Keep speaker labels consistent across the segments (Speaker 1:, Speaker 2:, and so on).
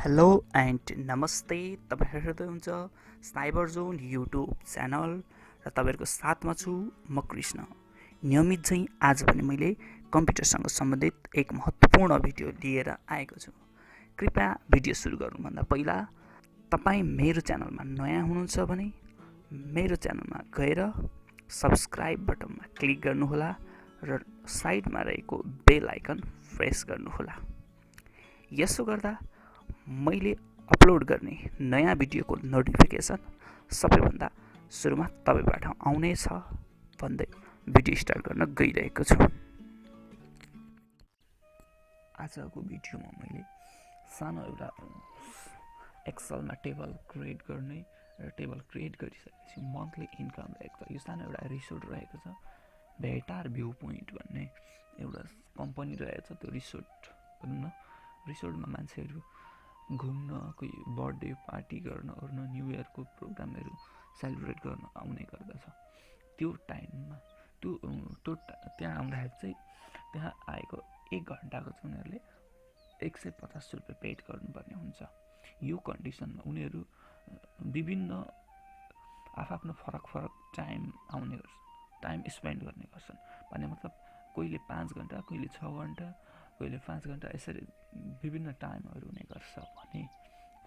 Speaker 1: Hello and नमस्ते। तपाईहरु हेर्दै हुन्छ साइबर जोन युट्युब च्यानल र तपाईहरुको साथमा छु म कृष्ण। नियमित चाहिँ आज पनि मैले कम्प्युटरसँग सम्बन्धित एक महत्त्वपूर्ण भिडियो लिएर आएको छु। कृपया भिडियो सुरु गर्नुभन्दा पहिला तपाई मेरो च्यानलमा नयाँ हुनुहुन्छ भने मेरो च्यानलमा गएर सब्स्क्राइब बटनमा क्लिक गर्नुहोला र साइडमा रहेको बेल आइकन प्रेस गर्नुहोला। यसो गर्दा मैले अपलोड गर्ने नयाँ भिडियोको नोटिफिकेसन सबैभन्दा सुरुमा तपाईबाट आउनेछ भन्दै भिडियो स्टार्ट गर्न गइरहेको छु। आजको भिडियोमा मैले सानो एउटा एक्सेलमा टेबल क्रिएट गर्ने र टेबल क्रिएट गरिसकेपछि मन्थली इन्कम रहेको छ। यो सानो एउटा रिसोर्ट रहेको छ, भेटार भ्यू पोइन्ट भन्ने एउटा कम्पनी रहेछ। त्यो रिसोर्ट भनौँ न, रिसोर्टमा मान्छेहरू घुम्न, कोही बर्थडे पार्टी गर्न ओर्न, न्यु इयरको प्रोग्रामहरू सेलिब्रेट गर्न आउने गर्दछ। त्यो टाइममा त्यहाँ आउँदाखेरि चाहिँ त्यहाँ आएको 1 घन्टाको चाहिँ उनीहरूले 150 रुपियाँ पेड गर्नुपर्ने हुन्छ। यो कन्डिसनमा उनीहरू विभिन्न आफ्नो फरक टाइम स्पेन्ड गर्ने गर्छन्। भन्ने मतलब कोहीले 5 घन्टा, कोहीले 6 घन्टा, कोहीले 5 घन्टा, यसरी विभिन्न टाइमहरू हुने गर्छ। भने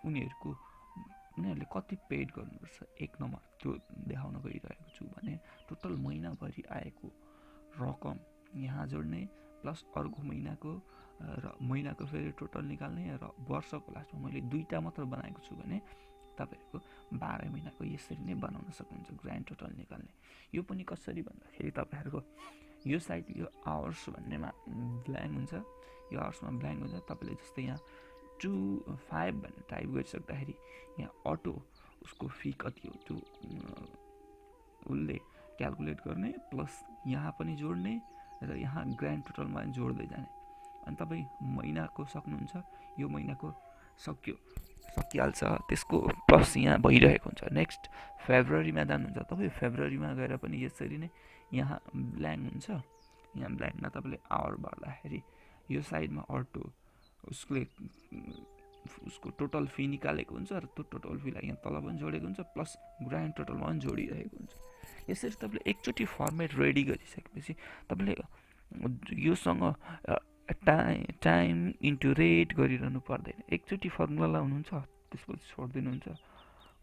Speaker 1: उनीहरूले कति पेड गर्नुपर्छ 1 नम्बर त्यो देखाउन गइरहेको छु। भने टोटल महिनाभरि आएको रकम यहाँ जोड्ने प्लस अर्को महिनाको फेरि टोटल निकाल्ने र वर्षको लास्टमा मैले 2टा मात्र बनाएको छु भने तपाईहरुको 12 महिनाको यसरी नै बनाउन सक्नुहुन्छ ग्रान्ड टोटल निकाल्ने। यो पनि कसरी भन्दाखेरि तपाईहरुको यो साइड यो आवर्स भन्नेमा ब्ल्याङ्क हुन्छ। यो आवर्समा ब्ल्याङ्क हुन्छ। तपाईले जस्तै यहाँ 25 भनेर टाइप गरिसक्दाखेरि यहाँ अटो उसको फी कति हो त्यो उसले क्याल्कुलेट गर्ने, प्लस यहाँ पनि जोड्ने र यहाँ ग्रान्ड टोटलमा जोड्दै जाने। अनि तपाईँ महिनाको सक्नुहुन्छ, यो महिनाको सकिहाल्छ, त्यसको प्लस यहाँ भइरहेको हुन्छ। नेक्स्ट फेब्रुअरीमा जानुहुन्छ तपाईँ, फेब्रुअरीमा गएर पनि यसरी नै यहाँ ब्ल्याङ्क हुन्छ। यहाँ ब्ल्याङ्कमा तपाईँले आवर भर्दाखेरि यो साइडमा अटो उसको टोटल फी निकालेको हुन्छ र त्यो टोटल फीलाई यहाँ तल पनि जोडेको हुन्छ, प्लस ग्रान्ड टोटलमा पनि जोडिरहेको हुन्छ। यसरी तपाईँले एकचोटि फर्मेट रेडी गरिसकेपछि तपाईँले योसँग टाइम इन्टु रेट गरिरहनु पर्दैन। एकचोटि फर्मुला लाउनुहुन्छ, त्यसपछि छोडिदिनुहुन्छ,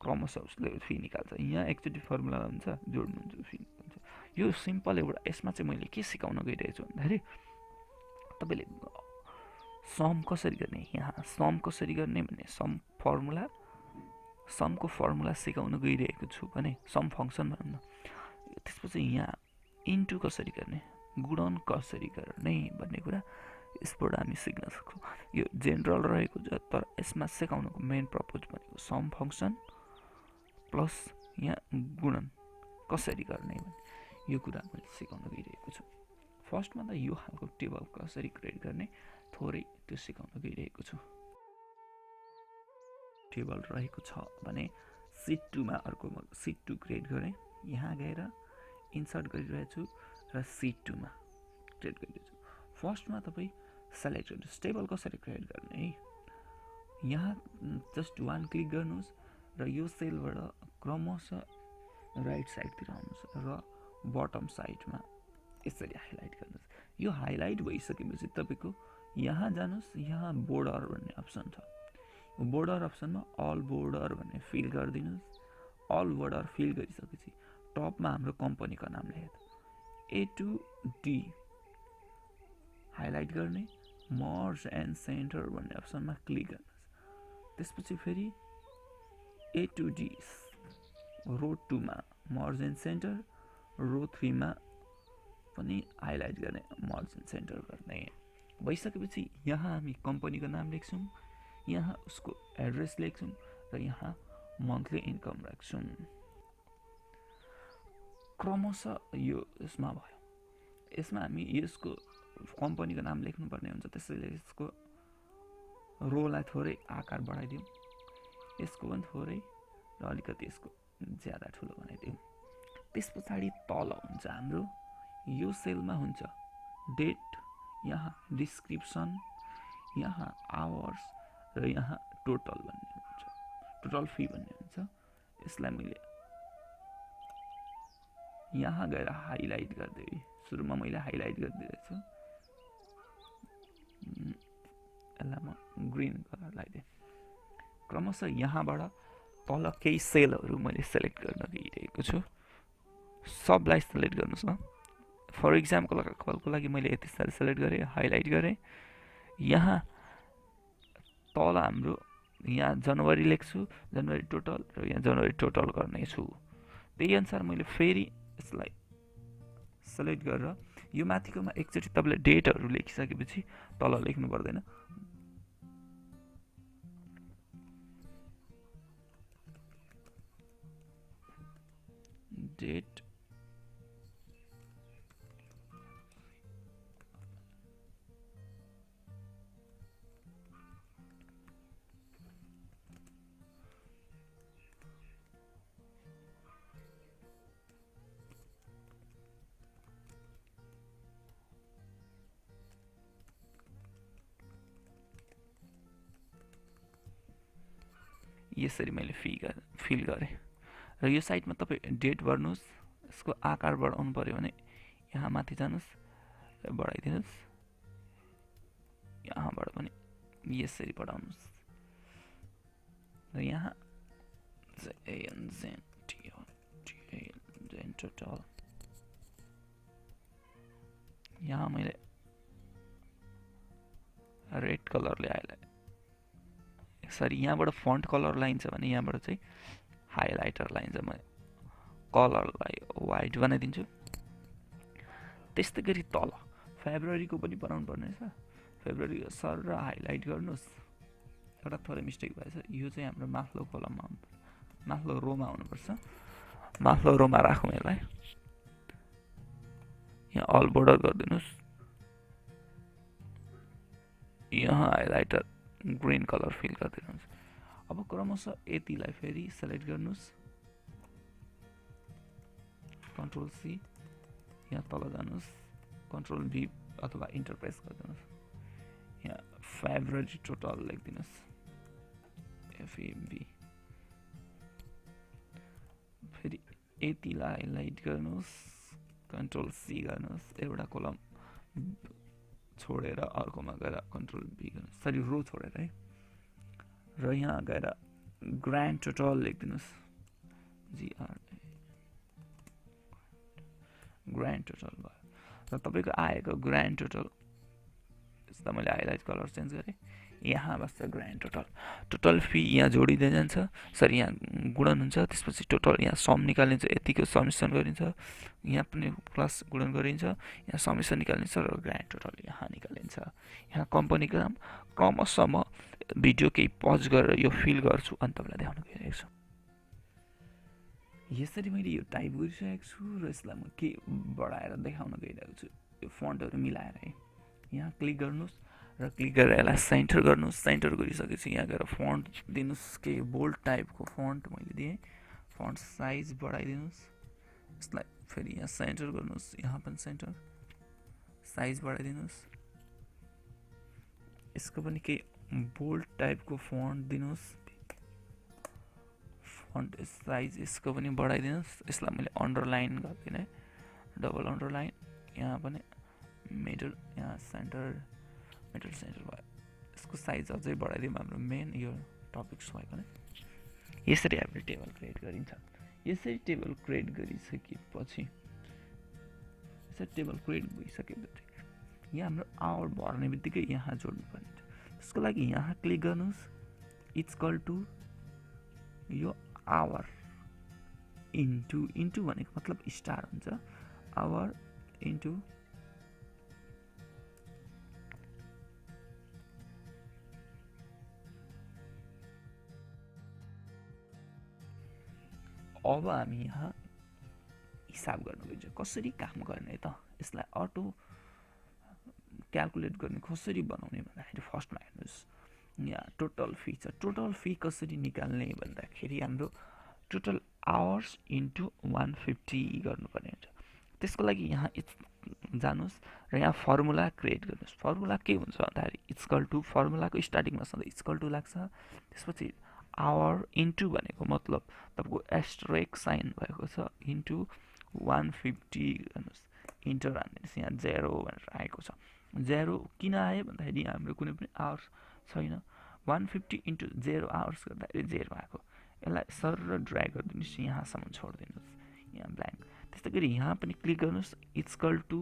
Speaker 1: क्रमशः उसले फी निकाल्छ। यहाँ एकचोटि फर्मुला हुन्छ, जोड्नुहुन्छ, फी निकाल्छ। यो सिम्पल एउटा। यसमा चाहिँ मैले के सिकाउन गइरहेको छु भन्दाखेरि तपाईँले सम कसरी गर्ने, यहाँ सम कसरी गर्ने भन्ने समको फर्मुला सिकाउन गइरहेको छु। भने सम फङ्सन भनौँ न। त्यसपछि यहाँ इन्टु कसरी गर्ने, गुणन कसरी गर्ने भन्ने कुरा यसबाट हामी सिक्न सक्छौँ। यो जेनरल रहेको छ, तर यसमा सिकाउनुको मेन पर्पज भनेको सम फङ्सन प्लस यहाँ गुणन कसरी गर्ने भन्ने यो कुरा मैले सिकाउन गइरहेको छु। फर्स्टमा त यो खालको टेबल कसरी क्रिएट गर्ने थोरै त्यो सिकाउन गइरहेको छु। टेबल रहेको छ भने सिट 2मा अर्को सिट 2 क्रिएट गरेँ। यहाँ गएर इन्सर्ट गरिरहेको छु र सिट 2मा क्रिएट गरिरहेको छु। फर्स्टमा तपाईँ सेलेक्ट गर्नुहोस् टेबल कसरी क्रिएट गर्ने है। यहाँ जस्ट 1 क्लिक गर्नुहोस् र यो सेलबाट क्रमशः राइट साइडतिर आउनुहोस् र बटम साइडमा यसरी हाइलाइट गर्नुहोस्। यो हाइलाइट भइसकेपछि तपाईँको यहाँ जानुहोस्, यहाँ बोर्डर भन्ने अप्सन छ। बोर्डर अप्सनमा अल बोर्डर भन्ने फिल गरिदिनुहोस्। अल बोर्डर फिल गरिसकेपछि टपमा हाम्रो कम्पनीको नाम लेखेको A to D हाइलाइट गर्ने, मर्ज एन्ड सेन्टर भन्ने अप्सनमा क्लिक गर्नुहोस्। त्यसपछि फेरि A to D रो 2मा मर्ज एन्ड सेन्टर, रो 3मा पनि हाइलाइट गर्ने, मर्ज एन्ड सेन्टर गर्ने भइसकेपछि यहाँ हामी कम्पनीको नाम लेख्छौँ, यहाँ उसको एड्रेस लेख्छौँ र यहाँ मन्थली इन्कम राख्छौँ। क्रमशः यो यसमा भयो। यसमा हामी यसको कम्पनीको नाम लेख्नुपर्ने हुन्छ, त्यसैले यसको रोलाई थोरै आकार बढाइदिउँ, यसको पनि थोरै र अलिकति यसको ज्यादा ठुलो बनाइदिउँ। त्यस पछाडि तल हुन्छ हाम्रो यो सेलमा हुन्छ डेट, यहाँ डिस्क्रिप्सन, यहाँ आवर्स र यहाँ टोटल भन्ने हुन्छ, टोटल फी भन्ने हुन्छ। यसलाई मैले यहाँ गएर हाइलाइट गरिदिएँ, सुरुमा मैले हाइलाइट गरिदिएको छु। यसलाई म ग्रीन कलर लगाइदिएँ। क्रमशः यहाँबाट तल केही सेलहरू मैले सेलेक्ट गर्न गइरहेको छु। सबलाई सेलेक्ट गर्नुहोस् न। फर इक्जाम्पलको लागि मैले यति साह्रो सेलेक्ट गरेँ, हाइलाइट गरेँ। यहाँ तल हाम्रो यहाँ जनवरी लेख्छु, जनवरी टोटल, र यहाँ जनवरी टोटल गर्नेछु। त्यही अनुसार मैले फेरि यसलाई सेलेक्ट गरेर यो माथिकोमा एकचोटि तपाईँले डेटहरू लेखिसकेपछि तल लेख्नु पर्दैन। डेट यसरी मैले फिल गरेँ। र यो साइडमा तपाईँ डेट भर्नुहोस्। यसको आकार बढाउनु पर्यो भने यहाँ माथि जानुहोस् र बढाइदिनुहोस्। यहाँबाट पनि यसरी बढाउनुहोस् र यहाँ टोटल यहाँ मैले रेड कलरले हाइलाइट, सरी यहाँबाट फन्ट कलर लाइन्छ भने यहाँबाट चाहिँ हाइलाइटर लाइन्छ। म कलरलाई वाइट बनाइदिन्छु। त्यस्तै गरी तल फेब्रुअरीको पनि बनाउनु पर्ने रहेछ। फेब्रुअरी सर र हाइलाइट गर्नुहोस्। एउटा थोरै मिस्टेक भएछ, यो चाहिँ हाम्रो माथिल्लो कलममा माथिल्लो रोमा हुनुपर्छ। माथिल्लो रोमा राखौँ यसलाई। यहाँ अल बोर्डर गरिदिनुहोस्। यहाँ हाइलाइटर ग्रीन कलर फिल गरिदिनुहोस्। अब क्रमशः यतिलाई फेरि सेलेक्ट गर्नुहोस्, कन्ट्रोल सी, यहाँ तल जानुहोस्, कन्ट्रोल भी अथवा इन्टर प्रेस गरिदिनुहोस्। यहाँ फेब्रुअरी टोटल लेखिदिनुहोस्, एफएबी। फेरि यतिलाई हाइलाइट गर्नुहोस्, कन्ट्रोल सी गर्नुहोस्, एउटा कलम छोडेर अर्कोमा गएर कन्ट्रोल बी गर्नुहोस्, सरी रो छोडेर है। र यहाँ गएर ग्रान्ड टोटल लेखिदिनुहोस्, जीआर ग्रान्ड टोटल भयो। र तपाईँको आएको ग्रान्ड टोटल यसलाई मैले हाइलाइट कलर चेन्ज गरेँ। यहाँ बस्छ ग्रान्ड टोटल। टोटल फी यहाँ जोडिँदै जान्छ, सरी यहाँ गुणन हुन्छ। त्यसपछि टोटल यहाँ सम निकालिन्छ, यतिको समिसन गरिन्छ। यहाँ पनि प्लस गुणन गरिन्छ, यहाँ समिसन निकालिन्छ र ग्रान्ड टोटल यहाँ निकालिन्छ। यहाँ कम्पनीको नाम। क्रमशः म भिडियो केही पज गरेर यो फिल गर्छु अनि तपाईँलाई देखाउन गइरहेको छु। यसरी मैले यो टाइप गरिसकेको छु र यसलाई म के बढाएर देखाउन गइरहेको छु, यो फन्टहरू मिलाएर है। यहाँ क्लिक गर्नुहोस् र क्लिक गरेर यसलाई सेन्टर गर्नुहोस्। सेन्टर गरिसकेपछि यहाँ गएर फन्ट दिनुहोस्, के बोल्ड टाइपको फन्ट मैले दिएँ। फन्ट साइज बढाइदिनुहोस्। यसलाई फेरि यहाँ सेन्टर गर्नुहोस्, यहाँ पनि सेन्टर, साइज बढाइदिनुहोस्। यसको पनि केही बोल्ड टाइपको फन्ट दिनुहोस्, फन्ट साइज यसको पनि बढाइदिनुहोस्। यसलाई मैले अन्डरलाइन गरिदिएँ, डबल अन्डरलाइन, यहाँ पनि मिडल, यहाँ सेन्टर, मिडल सेन्टर भयो। यसको साइज अझै बढाइदिउँ, हाम्रो मेन यो टपिक्स भएको नै। यसरी हामीले टेबल क्रिएट गरिन्छ। यसरी टेबल क्रिएट गरिसकेपछि यसरी टेबल क्रिएट भइसकेपछि यहाँ हाम्रो आवर भर्ने बित्तिकै यहाँ जोड्नु पर्ने छ। त्यसको लागि यहाँ क्लिक गर्नुहोस्, इट्स कल टु यो आवर इन्टु भनेको मतलब स्टार हुन्छ। आवर इन्टु अब हामी यहाँ हिसाब गर्नु गइन्छ कसरी काम गर्ने त। यसलाई अटो क्यालकुलेट गर्ने कसरी बनाउने भन्दाखेरि फर्स्टमा हेर्नुहोस्, यहाँ टोटल फी छ। टोटल फी कसरी निकाल्ने भन्दाखेरि हाम्रो टोटल आवर्स इन्टु 150 गर्नुपर्ने हुन्छ। त्यसको लागि यहाँ जानुस् र यहाँ फर्मुला क्रिएट गर्नुस्। फर्मुला के हुन्छ भन्दाखेरि इक्वल टु फर्मुलाको स्टार्टिङमा सधैँ इक्वल टु लाग्छ। त्यसपछि आवर इन्टु भनेको मतलब तपाईँको एस्टरिक साइन भएको छ इन्टु 150 गर्नुहोस्, इन्टर हान्दिनुहोस्। यहाँ 0 भनेर आएको छ। 0 किन आयो भन्दाखेरि हाम्रो कुनै पनि आवर्स छैन। 150 इन्टु 0 आवर्स गर्दाखेरि 0 आएको। यसलाई सर र ड्र्याग गरिदिनुहोस्, यहाँसम्म छोडिदिनुहोस्, यहाँ ब्ल्याङ्क। त्यस्तै गरी यहाँ पनि क्लिक गर्नुहोस्, equal to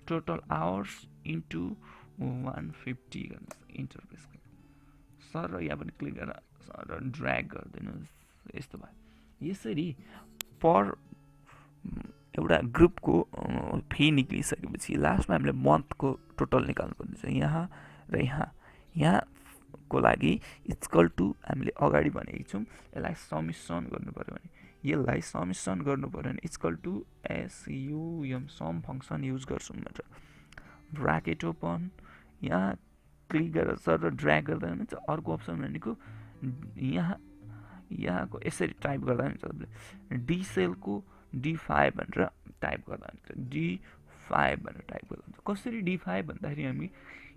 Speaker 1: total hours into 150 गर्नुहोस्, इन्टर प्रेस गर्नुहोस्। सर र यहाँ पनि क्लिक गरेर सर र ड्र्याग गरिदिनुहोस्। यस्तो भयो। यसरी पर एउटा ग्रुपको फी निक्लिसकेपछि लास्टमा हामीले मन्थको टोटल निकाल्नु पर्ने छ। यहाँ र यहाँको लागि इक्वल टु हामीले अगाडि भनेको छौँ, यसलाई समिसन गर्नु पऱ्यो भने यसलाई समिसन गर्नु पऱ्यो भने equal to SUM sum function use गर्छौँ भनेर ब्राकेट ओपन, यहाँ क्लिक गरेर सर र ड्र्याग गर्दा हुन्छ। अर्को अप्सन भनेको यहाँको यसरी टाइप गर्दा हुन्छ, तपाईँले डी सेलको D5 भनेर टाइप गर्दा हुन्छ। D5 भनेर टाइप गर्दा हुन्छ। कसरी D5 भन्दाखेरि हामी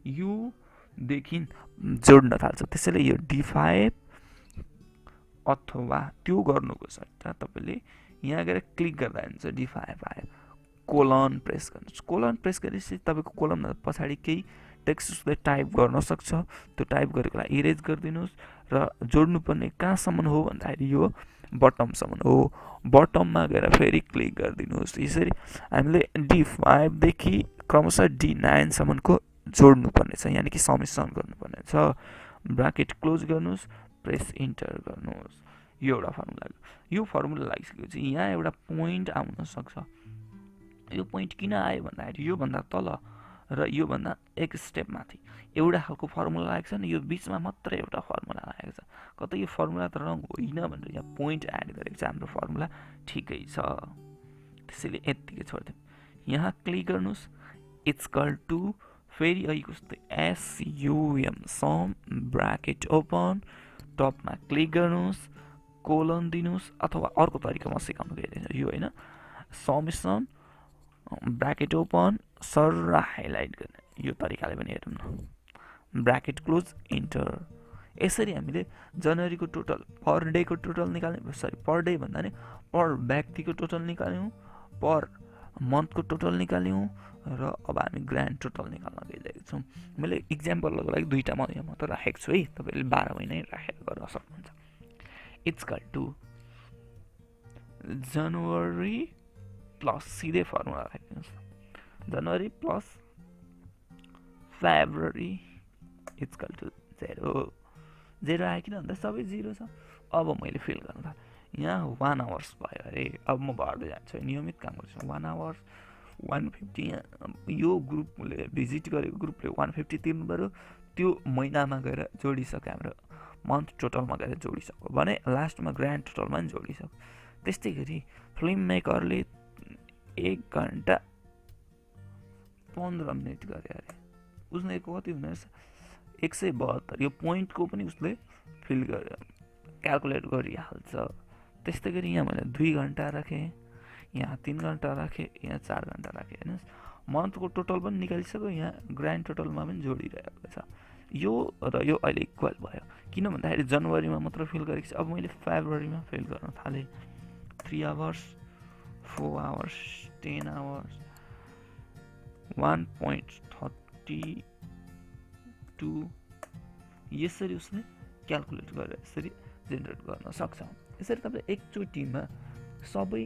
Speaker 1: योदेखि जोड्न थाल्छ, त्यसैले यो D5 अथवा त्यो गर्नुको सट्टा तपाईँले यहाँ गएर क्लिक गर्दा हुन्छ D5 आयो। कोलन प्रेस गर्नुहोस्। कोलन प्रेस गरेपछि तपाईँको कोलमभन्दा पछाडि केही टेक्स्ट उसले टाइप गर्न सक्छ। त्यो टाइप गरेकोलाई इरेज गरिदिनुहोस् र जोड्नुपर्ने कहाँसम्म हो भन्दाखेरि यो बटमसम्म हो। बटममा गएर फेरि क्लिक गरिदिनुहोस्। यसरी हामीले D5 देखि क्रमशः D9 सम्मको जोड्नुपर्ने छ, यानि कि समिसन गर्नुपर्ने छ। ब्राकेट क्लोज गर्नुहोस्, प्रेस इन्टर गर्नुहोस्। यो एउटा फर्मुला। यो फर्मुला लागिसकेपछि यहाँ एउटा पोइन्ट आउन सक्छ। यो पोइन्ट किन आयो भन्दाखेरि योभन्दा तल र योभन्दा एक स्टेप माथि एउटा खालको फर्मुला लागेको छ नि, यो बिचमा मात्रै एउटा फर्मुला लागेको छ। कतै यो फर्मुला त रङ होइन भनेर यहाँ पोइन्ट एड गरेको छ। हाम्रो फर्मुला ठिकै छ, त्यसैले यत्तिकै छोडिदिउँ। यहाँ क्लिक गर्नुहोस्, इक्वल टु फेरि अहिलेको जस्तै SUM सम ब्राकेट ओपन, टपमा क्लिक गर्नुहोस्, कोलन दिनुहोस्, अथवा अर्को तरिकामा सिकाउनु गइरहेछ यो होइन, समिसन ब्राकेट ओपन सर र हाइलाइट गर्ने, यो तरिकाले पनि हेरौँ न। Bracket close enter. यसरी हामीले जनवरीको टोटल पर डेको टोटल निकाल्यौँ, पर डे भन्दा नि पर व्यक्तिको टोटल निकाल्यौँ, पर मन्थको टोटल निकाल्यौँ र अब हामी ग्रान्ड टोटल निकाल्न गइरहेको छौँ। मैले इक्जाम्पलको लागि दुईवटा म मात्र राखेको छु है, तपाईँले 12 महिना राखेर गर्न सक्नुहुन्छ। इक्वल टु जनवरी प्लस सिधै फर्मुला राखिदिनुहोस्, जनवरी प्लस फेब्रुअरी इक्वल टु 0 आयो। किन भन्दा सबै 0 छ। अब मैले फिल गर्नु थालेँ, यहाँ 1 आवर्स भयो अरे। अब म बढ्दै जान्छु, नियमित काम गर्छु। 1 आवर्स 150, यो ग्रुपले भिजिट गरेको ग्रुपले 150 तिर्नु पऱ्यो। त्यो महिनामा गएर जोडिसक्यो, हाम्रो मन्थ टोटलमा गएर जोडिसक्यो भने लास्टमा ग्रान्ड टोटलमा पनि जोडिसक्यो। त्यस्तै गरी फिल्म मेकरले 1 घन्टा 15 मिनट गरे अरे, उसले कति हुने रहेछ 172। यो पोइन्टको पनि उसले फिल गरे क्यालकुलेट गरिहाल्छ। त्यस्तै गरी यहाँ मैले 2 घन्टा राखेँ, यहाँ 3 घन्टा राखेँ, यहाँ 4 घन्टा राखेँ। हेर्नुहोस् मन्थको टोटल पनि निकालिसक्यो, यहाँ ग्रान्ड टोटलमा पनि जोडिरहेको छ। यो र यो अहिले इक्वल भयो। किन भन्दाखेरि जनवरीमा मात्र फिल गरेको छ। अब मैले फेब्रुअरीमा फिल गर्न थालेँ। 3 आवर्स 4 आवर्स 10 आवर्स 1.32 यसरी उसले क्यालकुलेट गरेर यसरी जेनेरेट गर्न सक्छ। यसरी तपाईँले एकचोटिमा सबै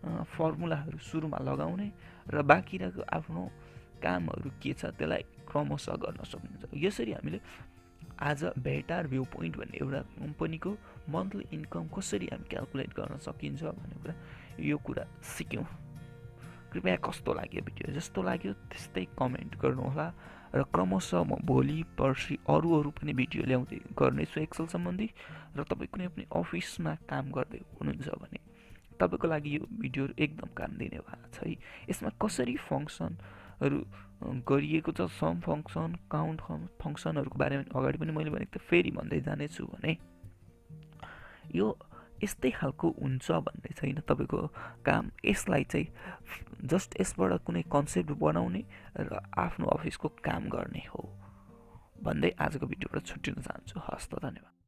Speaker 1: फर्मुलाहरू सुरुमा लगाउने र बाँकी रहेको आफ्नो कामहरू के छ त्यसलाई क्रमशः गर्न सक्नुहुन्छ। यसरी हामीले आज भेटार भ्यू पोइन्ट भन्ने एउटा कम्पनीको मन्थली इन्कम कसरी हामी क्यालकुलेट गर्न सकिन्छ भन्ने कुरा यो कुरा सिक्यौँ। कृपया कस्तो लाग्यो भिडियो, जस्तो लाग्यो त्यस्तै कमेन्ट गर्नुहोला र क्रमशः म भोलि पर्सि अरू पनि भिडियो ल्याउँदै गर्नेछु एक्सेल सम्बन्धी। र तपाईँ कुनै पनि अफिसमा काम गर्दै हुनुहुन्छ भने तपाईँको लागि यो भिडियोहरू एकदम काम दिनेवाला छ है। यसमा कसरी फङ्सनहरू गरिएको छ, सम फङ्सन, काउन्ट फङ्सनहरूको बारेमा अगाडि पनि मैले भनेको थिएँ, फेरि भन्दै जानेछु भने यो यस्तै खालको हुन्छ भन्ने छैन तपाईँको काम। यसलाई चाहिँ जस्ट यसबाट कुनै कन्सेप्ट बनाउने र आफ्नो अफिसको काम गर्ने हो भन्दै आजको भिडियोबाट छुट्टिन चाहन्छु। हस् त, धन्यवाद।